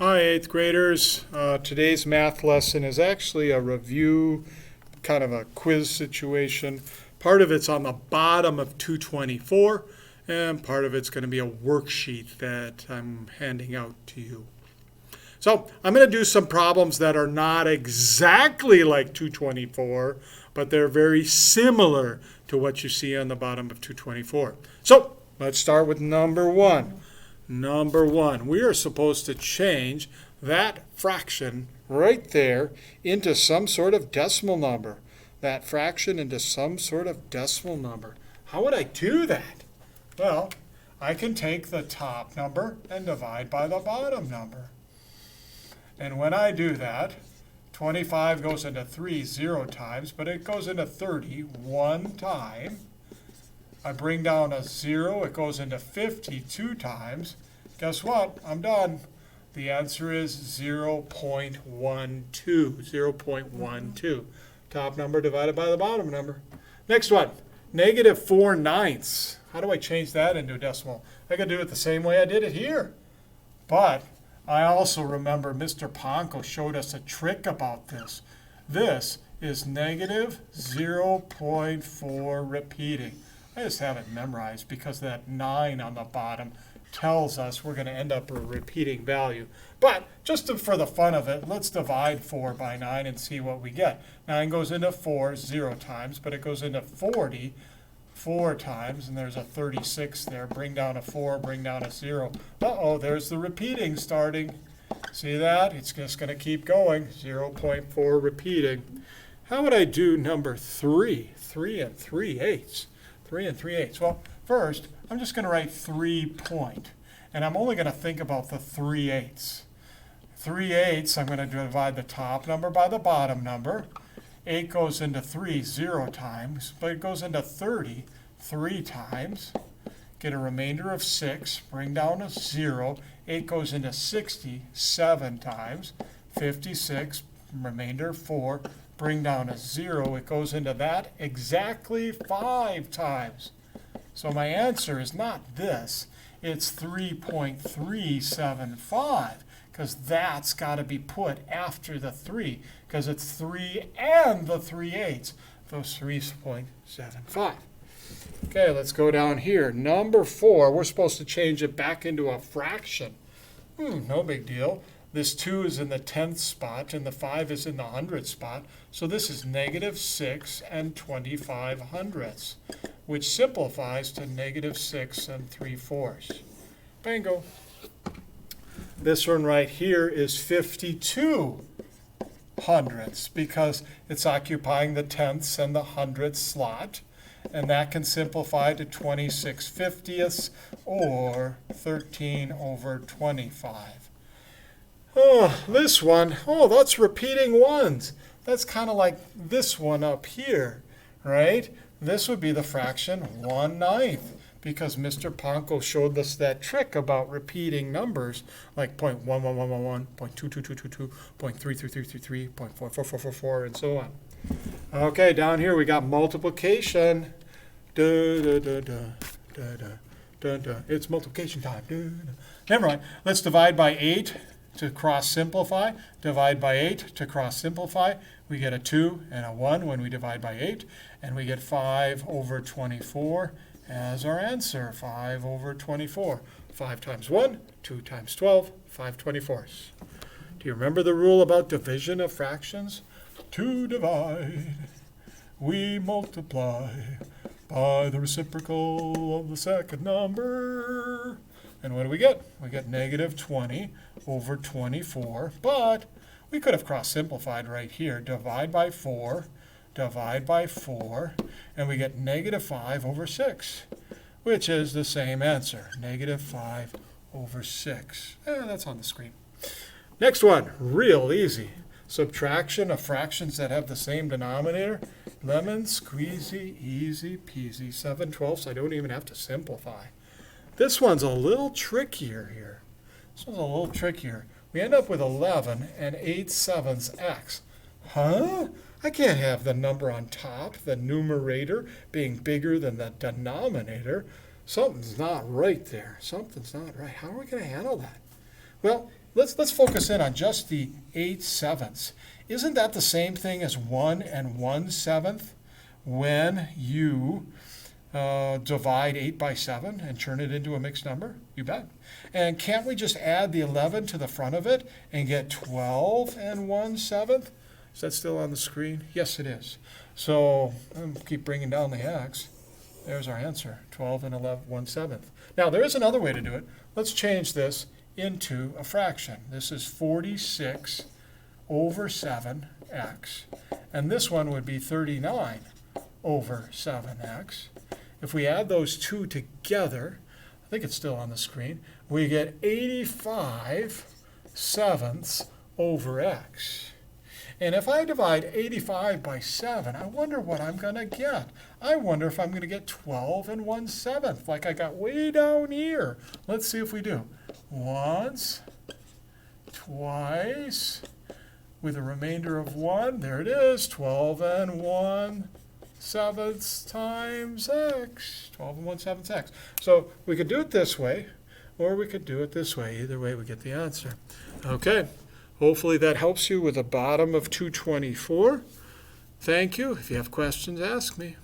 Hi, 8th graders. Today's math lesson is actually a review, kind of a quiz situation. Part of it's on the bottom of 224, and part of it's going to be a worksheet that I'm handing out to you. So I'm going to do some problems that are not exactly like 224, but they're very similar to what you see on the bottom of 224. So let's start with number one. Number one, we are supposed to change that fraction right there into some sort of decimal number. That fraction into some sort of decimal number. How would I do that? Well, I can take the top number and divide by the bottom number. And when I do that, 25 goes into 3 0 times, but it goes into 30 one time. I bring down a 0, it goes into 52 times. Guess what? I'm done. The answer is 0.12. 0.12. Top number divided by the bottom number. Next one, -4/9. How do I change that into a decimal? I can do it the same way I did it here. But I also remember Mr. Ponko showed us a trick about this. This is -0.4 repeating. I just have it memorized because that 9 on the bottom tells us we're going to end up with a repeating value. But just for the fun of it, let's divide 4 by 9 and see what we get. 9 goes into 4 0 times, but it goes into 40 4 times, and there's a 36 there. Bring down a 4, bring down a 0. Uh-oh, there's the repeating starting. See that? It's just going to keep going. 0.4 repeating. How would I do number 3? 3 and 3/8. 3 and 3/8. Well, first, I'm just going to write 3 point. And I'm only going to think about the 3/8. 3/8, I'm going to divide the top number by the bottom number. 8 goes into 3 0 times, but it goes into 30 3 times. Get a remainder of 6, bring down a 0. 8 goes into 60 7 times. 56, remainder 4, bring down a 0. It goes into that exactly 5 times. So my answer is not this. It's 3.375, because that's got to be put after the 3, because it's 3 and the 3/8. Those 3.75. Okay, let's go down here. Number 4, we're supposed to change it back into a fraction. No big deal. This 2 is in the 10th spot, and the 5 is in the 100th spot. So this is -6 and 25/100ths, which simplifies to -6 and 3/4. Bingo. This one right here is 52/100ths because it's occupying the 10ths and the 100th slot. And that can simplify to 26/50ths or 13/25. Oh, this one, that's repeating ones. That's kind of like this one up here, right? This would be the fraction 1/9, because Mr. Ponko showed us that trick about repeating numbers like 0.11111, 0.22222, 0.33333, 0.44444, and so on. Okay, down here we got multiplication. It's multiplication time. Never mind. Let's divide by 8 to cross simplify. Divide by 8 to cross simplify. We get a 2 and a 1 when we divide by 8. And we get 5/24 as our answer. 5/24. 5 times 1, 2 times 12, 5/24. Do you remember the rule about division of fractions? To divide, we multiply by the reciprocal of the second number. And what do we get? We get -20/24, but we could have cross-simplified right here. Divide by 4, and we get -5/6, which is the same answer, -5/6. That's on the screen. Next one, real easy. Subtraction of fractions that have the same denominator. Lemon squeezy, easy peasy. 7/12, I don't even have to simplify. This one's a little trickier here. This one's a little trickier. We end up with 11 and 8/7 x. Huh? I can't have the number on top, the numerator, being bigger than the denominator. Something's not right there. Something's not right. How are we going to handle that? Well, let's focus in on just the 8/7. Isn't that the same thing as 1 and 1/7 when you divide 8 by 7 and turn it into a mixed number? You bet. And can't we just add the 11 to the front of it and get 12 and 1/7? Is that still on the screen? Yes, it is. So I'll keep bringing down the x. There's our answer, 12 and 1/7. Now, there is another way to do it. Let's change this into a fraction. This is 46 over 7x. And this one would be 39 over 7x. If we add those two together, I think it's still on the screen, we get 85/7 over x. And if I divide 85 by 7, I wonder what I'm going to get. I wonder if I'm going to get 12 and 1/7, like I got way down here. Let's see if we do. Once, twice, with a remainder of 1. There it is, 12 and 1/7 times x. 12 and 1/7 x. So we could do it this way, or we could do it this way. Either way, we get the answer. Okay. Hopefully that helps you with the bottom of 224. Thank you. If you have questions, ask me.